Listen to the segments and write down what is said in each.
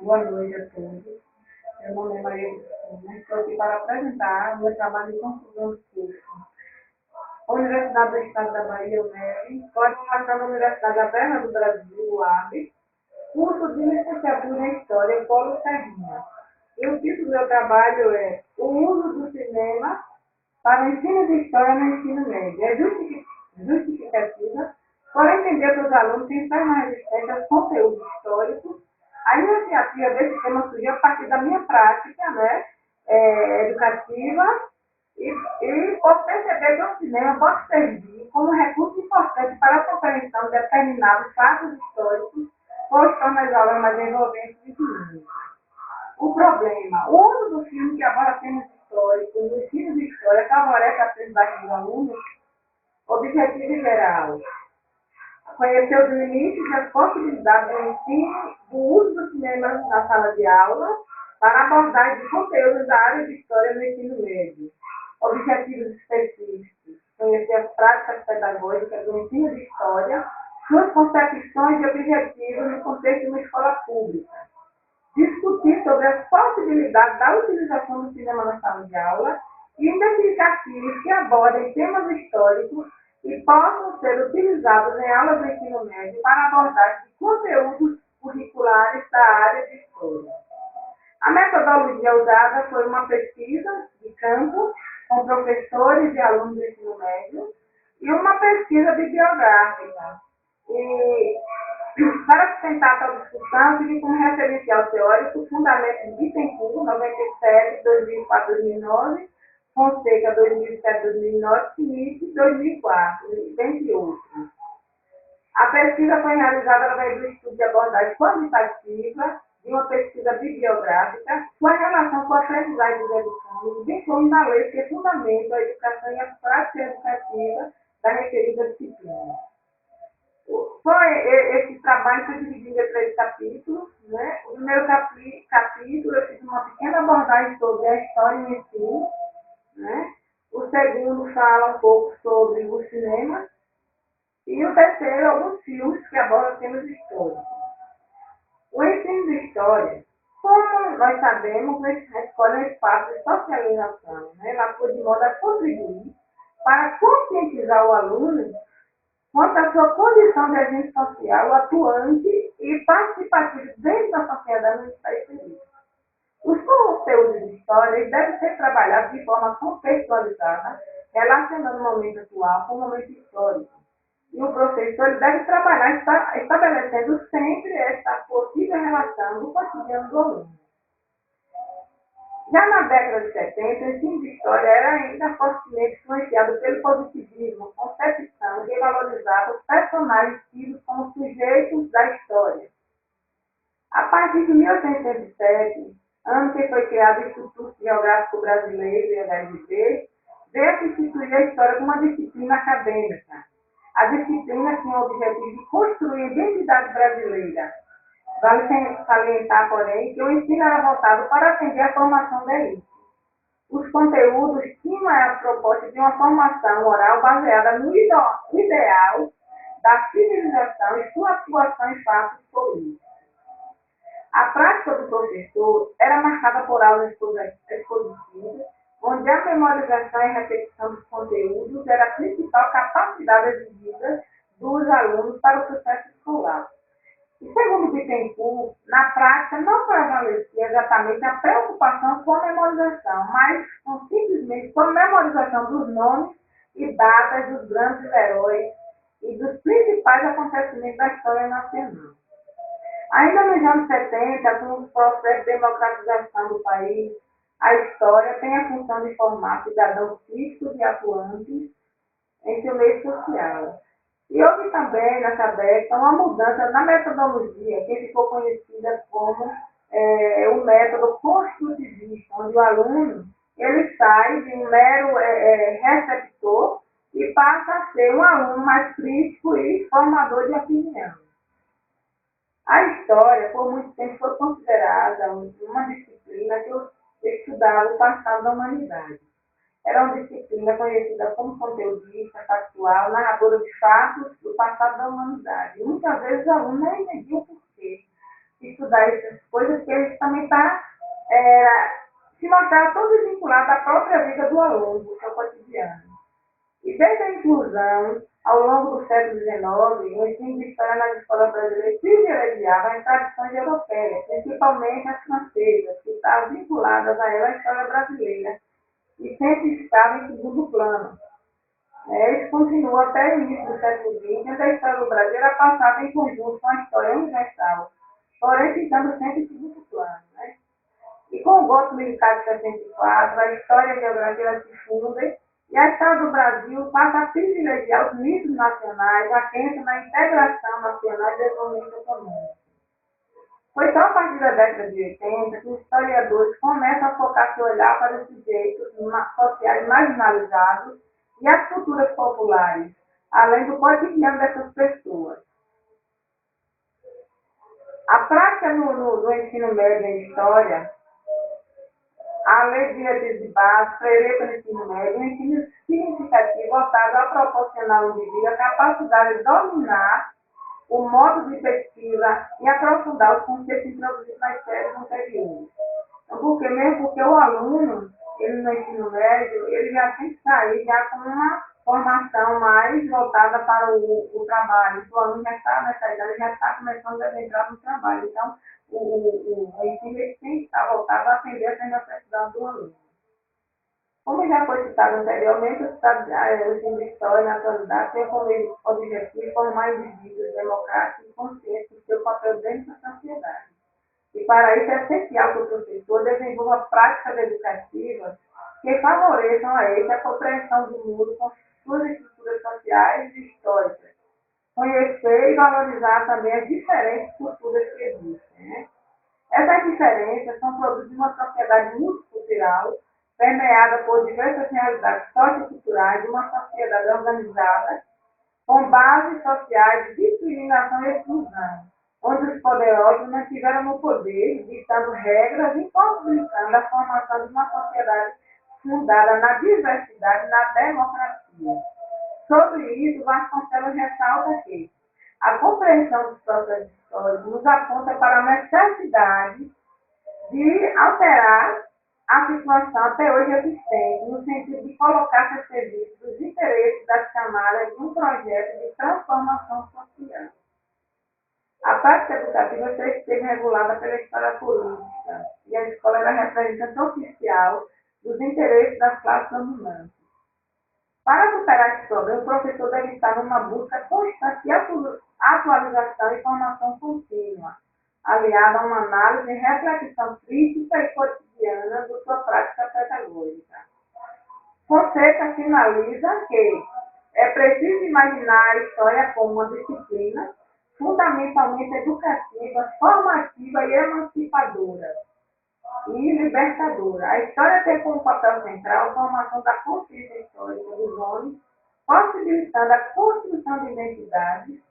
Boa noite a todos. Meu nome é Maria Cristina. Estou aqui para apresentar o meu trabalho de conclusão de curso. Universidade do Estado da Bahia, UNEB, coordenação da Universidade Aberta do Brasil, UAB, curso de licenciatura em História, Polo Serrinha. E o título do meu trabalho é O uso do cinema para o ensino de História no ensino médio. É justificativa para entender que os alunos têm mais resistência aos conteúdos históricos. A iniciativa desse tema surgiu a partir da minha prática, né, educativa, e por perceber que o cinema pode servir como recurso importante para a compreensão de determinados fatos históricos, pois torna as aulas mais envolventes e dinâmicas. O problema: o uso do filme que aborda temas históricos no ensino de história favorece a aprendizagem dos alunos. Objetivo geral: conhecer os limites e as possibilidades do ensino, do uso do cinema na sala de aula para abordar de conteúdos da área de história no ensino médio. Objetivos específicos: conhecer as práticas pedagógicas do ensino de história, suas concepções e objetivos no contexto de uma escola pública. Discutir sobre as possibilidades da utilização do cinema na sala de aula e identificar filmes que abordem temas históricos e possam ser utilizados em aulas do ensino médio para abordagem de conteúdos curriculares da área de história. A metodologia usada foi uma pesquisa de campo com professores e alunos do ensino médio e uma pesquisa bibliográfica. E, para sustentar tal discussão, tive como referencial teórico o Fundamento de Bittencourt, 97, 2004, 2009, Fonseca, 2007, 2009, Smith, 2004, dentre outros. A pesquisa foi realizada através do estudo de abordagem quantitativa, de uma pesquisa bibliográfica, sua relação com a aprendizagem dos educandos, bem como na lei que fundamenta a educação e as práticas educativas da referida disciplina. Esse trabalho foi dividido em 3 capítulos. Né? O primeiro capítulo eu fiz uma pequena abordagem sobre a história em si. Né? O segundo fala um pouco sobre o cinema. E o terceiro, alguns filmes que abordam temas históricos. O ensino de história, como nós sabemos, a escola é um espaço de socialização. Né? Ela foi de modo a contribuir para conscientizar o aluno quanto à sua condição de agente social atuante e participativo dentro da sociedade onde está inserido. Os conteúdos de história devem ser trabalhados de forma contextualizada, relacionando o momento atual com o momento histórico. E o professor deve trabalhar estabelecendo sempre esta possível relação do cotidiano do aluno. Já na década de 70, o ensino de história era ainda fortemente influenciado pelo positivismo, concepção que valorizava os personagens tidos como sujeitos da história. A partir de 1807, ano que foi criado o Instituto Geográfico Brasileiro, IFB, veio a instituir a história como uma disciplina acadêmica. A disciplina tinha o objetivo de construir a identidade brasileira. Vale salientar, porém, que o ensino era voltado para atender a formação da elite. Os conteúdos tinham a proposta de uma formação oral baseada no ideal da civilização e sua atuação em fatos políticos. A prática do professor era marcada por aulas expositivas, onde a memorização e repetição dos conteúdos era a principal capacidade exigida dos alunos para o sucesso escolar. E segundo Bittencourt, na prática não prevalecia exatamente a preocupação com a memorização, mas simplesmente com a memorização dos nomes e datas dos grandes heróis e dos principais acontecimentos da história nacional. Ainda nos anos 70, com o processo de democratização do país, a história tem a função de formar cidadãos críticos e atuantes em seu meio social. E houve também, nessa década, uma mudança na metodologia, que ficou conhecida como o método construtivista, onde o aluno ele sai de um mero receptor e passa a ser um aluno mais crítico e formador de opinião. A história, por muito tempo, foi considerada uma disciplina que estudava o passado da humanidade. Era uma disciplina conhecida como conteudista, factual, narradora de fatos do passado da humanidade. E muitas vezes os alunos nem entendiam o porquê. Estudar estudar essas coisas, porque ele também está se mostrar todo vinculado à própria vida do aluno, do seu cotidiano. E desde a inclusão, ao longo do século XIX, o ensino de história nas escolas brasileiras privilegiava as tradições europeias, principalmente as francesas, que estavam vinculadas a ela a história brasileira, e sempre estava em segundo plano. Isso continua até o início do século XX, onde a história do Brasil era passada em conjunto com a história universal, porém ficando sempre em segundo plano. E com o golpe militar de 64, a história e a geografia se fundem e a história do Brasil passa a privilegiar os mitos nacionais, atenta na integração nacional e desenvolvimento econômico. Foi só a partir da década de 80 que os historiadores começam a focar seu olhar para os sujeitos sociais marginalizados e as culturas populares, além do cotidiano dessas pessoas. A prática no ensino médio em história, a lei de diretrizes de base, prevê para o ensino médio um ensino significativo voltado a proporcionar ao indivíduo a capacidade de dominar o modo de pesquisa e aprofundar os conceitos introduzidos nas séries anteriores. Então, porque o aluno, ele no ensino médio, ele já tem que sair já com uma formação mais voltada para o trabalho. O aluno já está nessa idade, já está começando a entrar no trabalho. Então, o ensino tem que estar voltado a atender essa necessidade do aluno. Como já foi citado anteriormente, o ensino de história na atualidade tem como objetivo formar indivíduos democráticos e conscientes do seu papel dentro da sociedade. E para isso é essencial que o professor desenvolva práticas educativas que favoreçam a ele a compreensão do mundo com suas estruturas sociais e históricas. Conhecer e valorizar também as diferentes culturas que existem. Essas diferenças são produtos de uma sociedade multicultural, permeada por diversas realidades socioculturais de uma sociedade organizada, com bases sociais de discriminação e exclusão, onde os poderosos mantiveram no poder, ditando regras e possibilitando a formação de uma sociedade fundada na diversidade e na democracia. Sobre isso, Vasconcelos ressalta que a compreensão dos processos históricos nos aponta para a necessidade de alterar a situação até hoje existente, no sentido de colocar a serviço dos interesses das camadas de um projeto de transformação social. A prática educativa sempre esteve regulada pela história política, e a escola era a representante oficial dos interesses das classes dominantes. Para superar esse problema, o professor deve estar numa busca constante de atualização e formação contínua, aliada a uma análise e reflexão crítica e cotidiana de sua prática pedagógica. Fonseca finaliza que é preciso imaginar a história como uma disciplina fundamentalmente educativa, formativa e emancipadora e libertadora. A história tem como papel central a formação da consciência histórica dos homens, possibilitando a construção de identidades,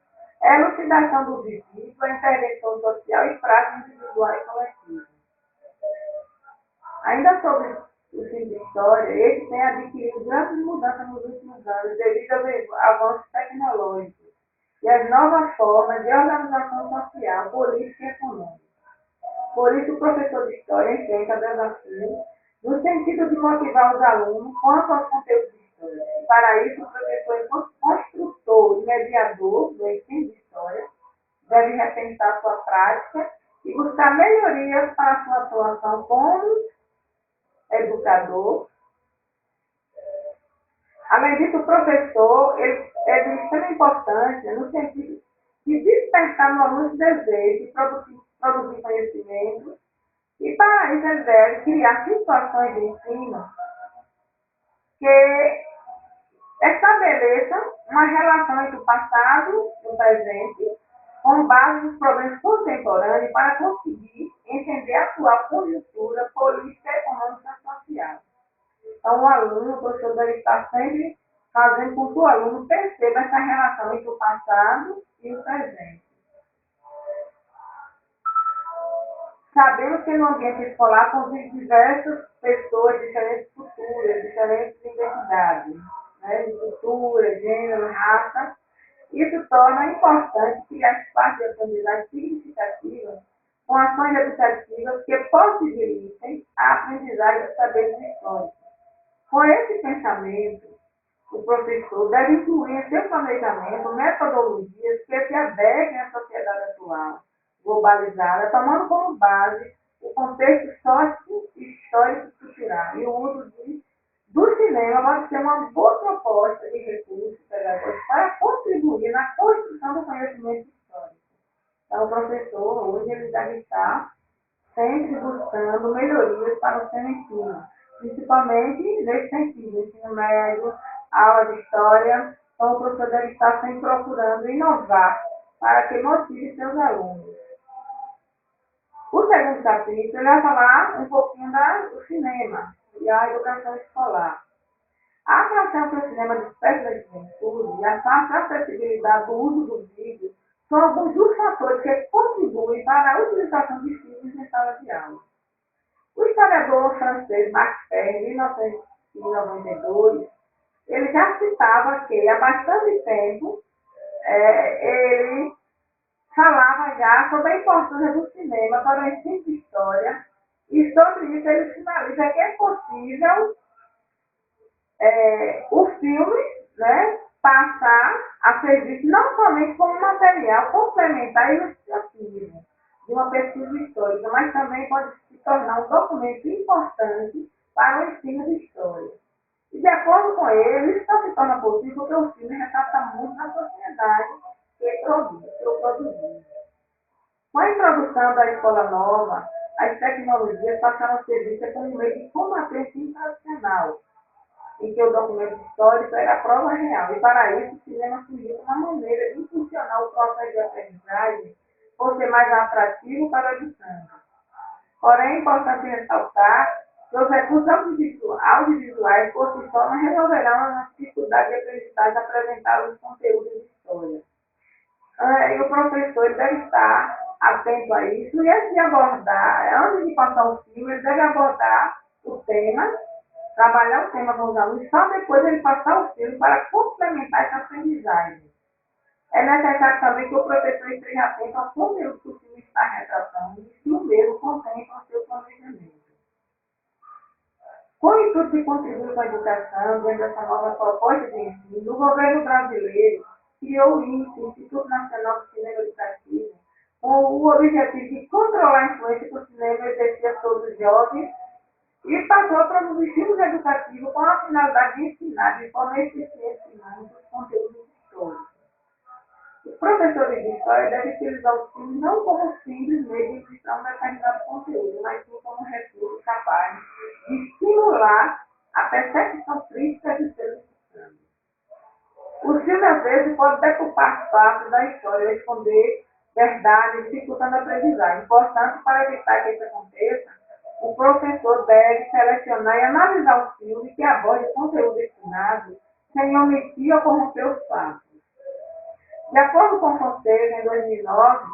a elucidação do vivido, a intervenção social e prática individual e coletiva. Ainda sobre o ensino de história, ele tem adquirido grandes mudanças nos últimos anos devido aos avanços tecnológicos e às novas formas de organização social, política e econômica. Por isso, o professor de história enfrenta desafios no sentido de motivar os alunos quanto aos conteúdos de história. E para isso, o professor, enquanto construtor e mediador do ensino de história, deve repensar sua prática e buscar melhorias para sua atuação como educador. Além disso, o professor é de extrema importância no sentido de despertar no aluno esse desejo de produzir conhecimento, e para isso ele deve criar situações de ensino que estabeleçam uma relação entre o passado e o presente, com base nos problemas contemporâneos, para conseguir entender a atual conjuntura política, econômica e social. Então, o professor deve estar sempre fazendo com que o aluno perceba essa relação entre o passado e o presente. Sabemos que no ambiente escolar convivem diversas pessoas, diferentes culturas, diferentes identidades, de cultura, gênero, raça. Isso torna importante criar espaços de aprendizagem significativos com ações educativas que possibilitem a aprendizagem dos saberes históricos. Com esse pensamento, o professor deve incluir em seu planejamento metodologias que se adequem à sociedade atual, globalizada, tomando como base o contexto histórico-cultural e o uso do cinema pode ser uma boa proposta de recursos pedagógicos para contribuir na construção do conhecimento histórico. Então, o professor, hoje, ele deve estar sempre buscando melhorias para o seu ensino, principalmente nesse sentido, ensino médio, aula de história. Então, o professor deve estar sempre procurando inovar para que motive seus alunos. O segundo capítulo vai falar um pouquinho do cinema e a educação escolar. A atração para o cinema desperta da juventude e a fácil acessibilidade do uso do vídeo são alguns dos fatores que contribuem para a utilização de filmes em sala de aula. O historiador francês Max Ferre, em 1992, ele já citava que há bastante tempo ele falava já sobre a importância do cinema para o ensino de história e sobre isso ele finaliza que é possível o filme, né, passar a ser visto não somente como material complementar e ilustrativo de uma pesquisa histórica, mas também pode se tornar um documento importante para o ensino de história. E de acordo com ele, isso só se torna possível porque o filme retrata muito na sociedade que produziu. Com a introdução da escola nova, as tecnologias passaram a ser vistas como um meio de combater o ensino tradicional, em que o documento histórico era a prova real. E para isso, o cinema surgiu uma maneira de impulsionar o processo de aprendizagem por ser mais atrativo para o educando. Porém, é importante ressaltar que os recursos audiovisuais por si só não resolverão a dificuldade de aprendizagem apresentar os conteúdos de história. E o professor deve estar atento a isso e antes de passar o filme, ele deve abordar o tema, trabalhar o tema com os alunos, só depois ele passar o filme para complementar essa aprendizagem. É necessário também que o professor esteja atento ao conteúdo que o filme está retratando e se o mesmo contempla o seu planejamento. Com o intuito de contribuir com a educação, dentro dessa nova proposta de ensino, o governo brasileiro criou o INCE, Instituto Nacional de Cinema Educativo, com o objetivo de controlar a influência que o cinema exercia sobre os jovens e passou a produzir filmes educativos com a finalidade de ensinar de forma eficiente os conteúdos históricos. Os professores de história devem utilizar os filmes não como simples meio de ilustrar um determinado conteúdo, mas sim como recurso capaz de estimular a percepção crítica de seus estudantes. O filme, às vezes, pode decupar fatos da história, esconder verdades, dificultando a aprendizagem. Portanto, para evitar que isso aconteça, o professor deve selecionar e analisar o filme que aborde o conteúdo ensinado sem omitir ou corromper os fatos. De acordo com o Conselho, em 2009,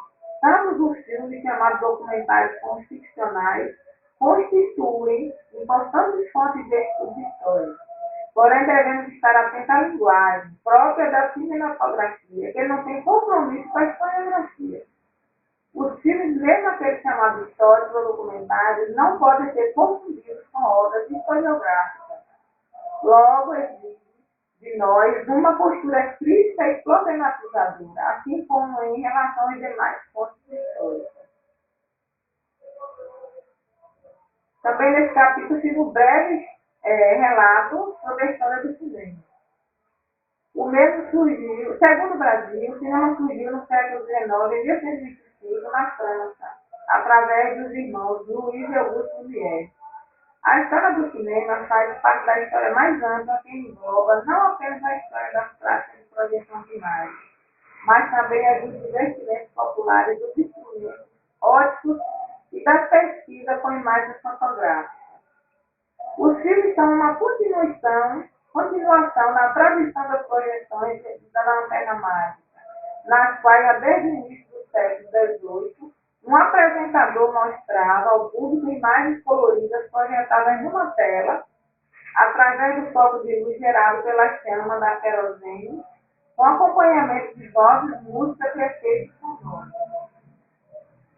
ambos os filmes chamados documentários ficcionais constituem importantes fontes de estudo histórico. Porém, devemos estar atentos à linguagem própria da cinematografia, que não tem compromisso com a historiografia. Os filmes, mesmo aqueles chamados históricos ou documentários, não podem ser confundidos com obras historiográficas. Logo, exige de nós uma postura crítica e problematizadora, assim como em relação às demais fontes históricas. Também nesse capítulo fiz um breve relato sobre a história do cinema. O mesmo surgiu, segundo o Brasil, o cinema surgiu no século XIX, em 1825, na França, através dos irmãos Luiz e Auguste Lumière. A história do cinema faz parte da história mais ampla que engloba não apenas a história das práticas de projeção de imagens, mas também a dos divertimentos populares, dos instrumentos óticos e das pesquisas com imagens fotográficas. Os filmes são uma continuação da tradição das projeções da lanterna mágica, nas quais, desde o início do século XVIII, um apresentador mostrava ao público imagens coloridas projetadas numa tela, através do foco de luz gerado pela chama da querosene, com acompanhamento de vozes, músicas e efeitos sonoros.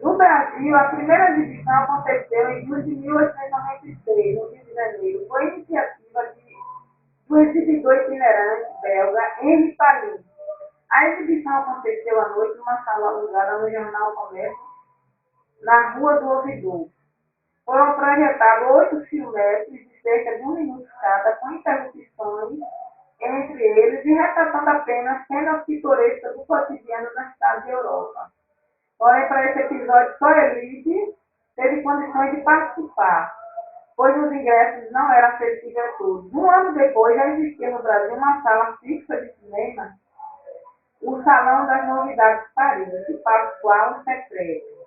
No Brasil, a primeira exibição aconteceu em julho de 1896, no Rio de Janeiro. Foi iniciativa do exibidor itinerante belga Henri Palin. A exibição aconteceu à noite numa sala alugada no Jornal Comércio, na Rua do Ouvidor. Foram projetados 8 filmetes de cerca de 1 minuto cada, com interrupções entre eles e retratando apenas cenas pitorescas do cotidiano das cidades da Europa. Porém, para esse episódio, só a elite teve condições de participar, pois os ingressos não eram acessíveis a todos. Um ano depois, já existia no Brasil uma sala fixa de cinema, o Salão das Novidades de Paris, de Pascoal Secreto.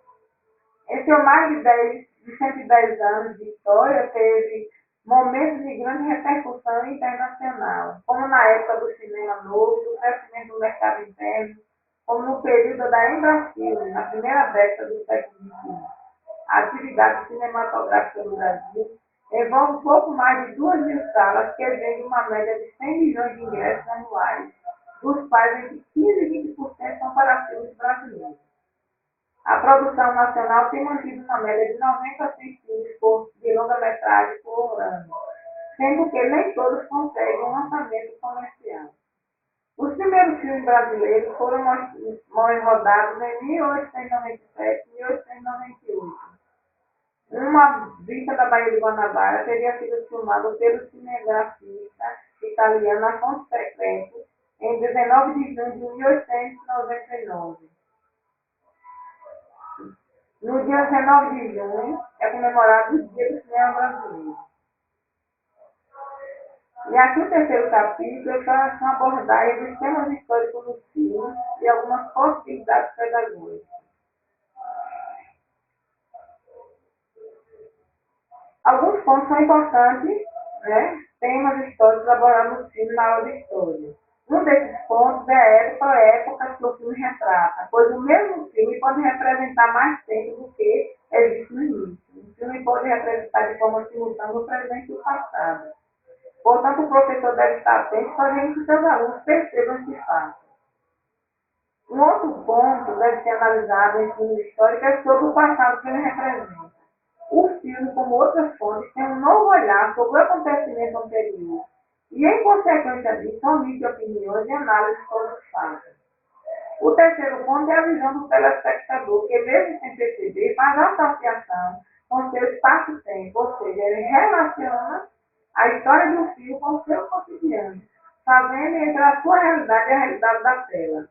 Em seus mais de 110 anos de história, teve momentos de grande repercussão internacional, como na época do cinema novo, do crescimento do mercado interno, como no período da Embrafilme, na primeira década do século XXI. A atividade cinematográfica do Brasil envolve pouco mais de 2.000 salas, que vendem uma média de 100 milhões de ingressos anuais, dos quais entre 15% e 20% são para filmes brasileiros. A produção nacional tem mantido uma média de 90 a 100 filmes de longa-metragem por ano, sendo que nem todos conseguem um lançamento comercial. Os primeiros filmes brasileiros foram rodados em 1897 e 1898. Uma vista da Baía de Guanabara teria sido filmada pelo cinegrafista italiano Afonso Secreto em 19 de junho de 1899. No dia 19 de junho é comemorado o Dia do Cinema Brasileiro. E aqui o terceiro capítulo é para uma abordagem dos temas históricos dos filmes e algumas possibilidades pedagógicas. Alguns pontos são importantes, né? Temas históricos abordados no filme na aula de história. Um desses pontos é a época que o filme retrata, pois o mesmo filme pode representar mais tempo do que existe no início. O filme pode representar de forma simultânea o presente e o passado. Portanto, o professor deve estar atento fazendo que seus alunos percebam esse fato. Um outro ponto deve ser analisado em filme histórico é sobre o passado que ele representa. O filme, como outras fontes, tem um novo olhar sobre o acontecimento anterior e, em consequência disso, omite opiniões e análises sobre os fatos. O terceiro ponto é a visão do telespectador, que, mesmo sem perceber, faz associação com seu espaço-tempo, ou seja, ele relaciona a história do filme com o seu cotidiano, fazendo entre a sua realidade e a realidade da tela.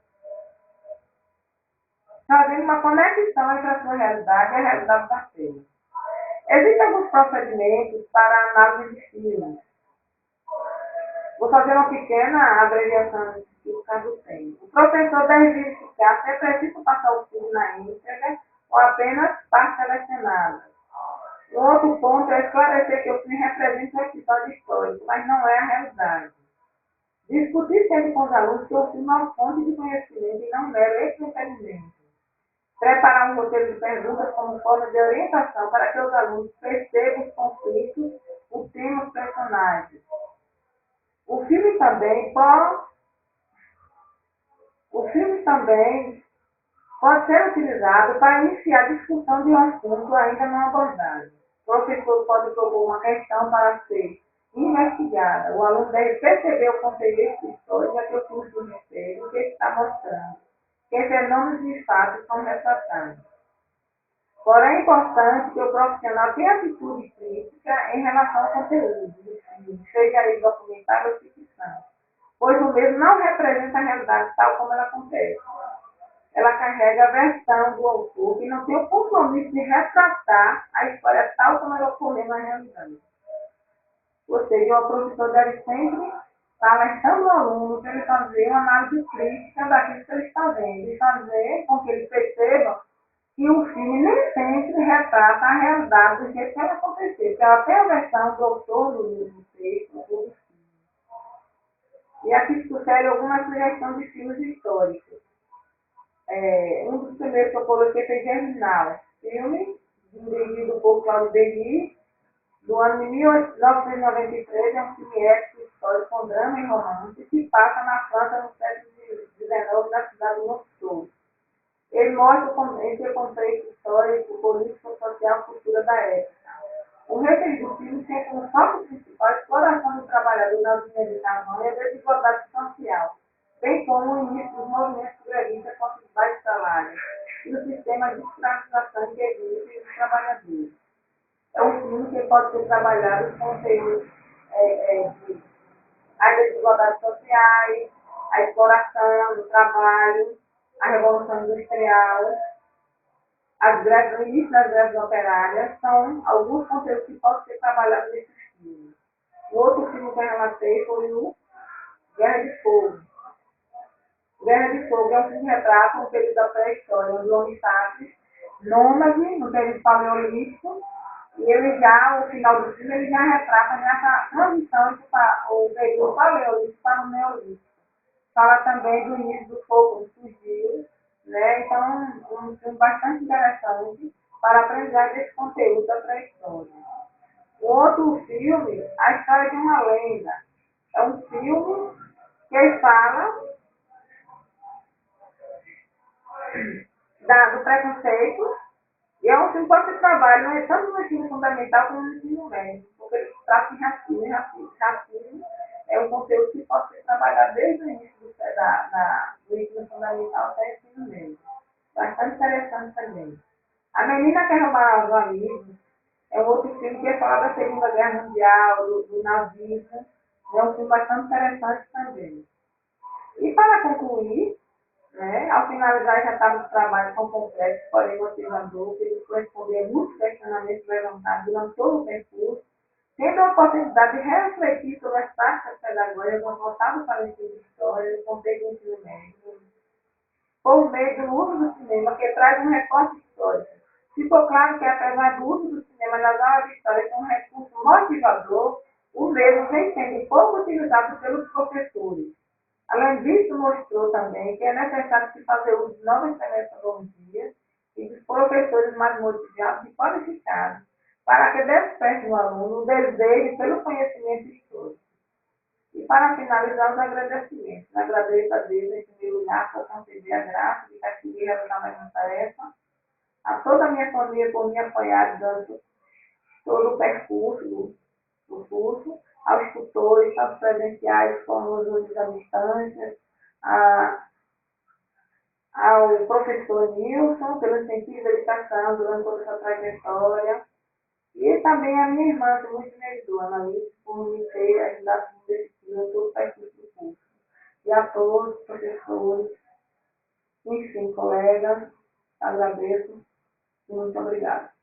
Fazendo uma conexão entre a sua realidade e a realidade da tela. Existem alguns procedimentos para a análise de filmes. Vou fazer uma pequena abreviação do caso tempo. O professor deve verificar se é preciso passar o filme na íntegra ou apenas parte selecionada. Um outro ponto é esclarecer que o filme representa um episódio histórico, mas não é a realidade. Discutir sempre com os alunos que o filme é uma fonte de conhecimento e não mero entretenimento. Preparar um roteiro de perguntas como forma de orientação para que os alunos percebam os conflitos, o tema, os personagens. O filme também pode ser utilizado para iniciar a discussão de um assunto ainda não abordado. O professor pode propor uma questão para ser investigada. O aluno deve perceber o contexto histórico a que o filme se refere, o que está mostrando, que fenômenos e fatos são retratados. Porém, é importante que o profissional tenha atitude crítica em relação ao conteúdo do filme, seja ele documentário ou ficção, pois o mesmo não representa a realidade tal como ela acontece. Ela carrega a versão do autor que não tem o compromisso de retratar a história tal como ela ocorreu na realidade. Ou seja, o professor deve sempre estar alertando o aluno para ele fazer uma análise crítica daquilo que ele está vendo e fazer com que ele perceba que o filme nem sempre retrata a realidade do jeito que ela aconteceu, porque ela tem a versão do autor do livro texto, do filme. E aqui sugere algumas sugestões de filmes históricos. Um dos primeiros que eu coloquei foi Germinal, filme dirigido por Claude Denis, do ano de 1993, é um filme épico histórico com drama e romance que passa na França no século XIX, na cidade de Montreux. Ele mostra esse contexto histórico, político, social, cultura da época. O referido filme tem como foco principal a exploração do trabalhador na organização e a desigualdade social, bem como o início dos movimentos grevistas contra os baixos salários e o sistema de escravização e regime dos trabalhadores. É um filme que pode ser trabalhado com conteúdos de as desigualdades sociais, a exploração do trabalho, a revolução industrial, o início das greves operárias, são alguns conteúdos que podem ser trabalhados nesse filme. O outro filme que eu relatei foi o Guerra de Fogo. Guerra de Fogo é um filme que retrata um período da pré-história, onde o homem sapiens, nômade, no período paleolítico, e ele já, o final do filme, ele já retrata nessa transição entre o período paleolítico para o neolítico. Fala também do início do fogo que surgiu, né? Então, um filme bastante interessante para aprender desse conteúdo da pré-história. O outro filme, A História de uma Lenda, é um filme que fala do preconceito e é um filme que se trabalha né, tanto no ensino fundamental como no ensino médio, porque ele trata de racismo e racismo é um conteúdo que pode ser trabalhado desde o início do ensino fundamental até o ensino médio. Bastante interessante também. A Menina que Roubava os Amigos é um outro filme que fala da Segunda Guerra Mundial, do nazismo. É um filme bastante interessante também. E para concluir, né, ao finalizar já estava os trabalhos são complexos, porém motivador, que ele responder a muitos questionamentos levantados durante todo o percurso, tendo a oportunidade de refletir sobre as práticas pedagógicas voltadas para o ensino de história, no contexto do ensino médio, por meio do uso do cinema, que traz um recorte histórico. Ficou claro que, apesar do uso do cinema nas aulas de história como um recurso motivador, o mesmo vem sendo pouco utilizado pelos professores. Além disso, mostrou também que é necessário se fazer uso de novas metodologias e dos professores mais motivados e qualificados, para que desperte no aluno o desejo pelo conhecimento histórico. E para finalizar, os agradecimentos. Agradeço a Deus, em primeiro lugar, por conceder a graça de conseguir realizar mais uma tarefa, a toda a minha família por me apoiar durante todo o percurso do curso, aos tutores, aos presenciais, como os à distância, ao professor Nilson, pelo incentivo de dedicação durante toda essa trajetória, e também a minha irmã, que muito me ajudou, a Analise, por me ter ajudado durante todo o percurso do curso. E a todos, professores, enfim, colegas, agradeço e muito obrigada.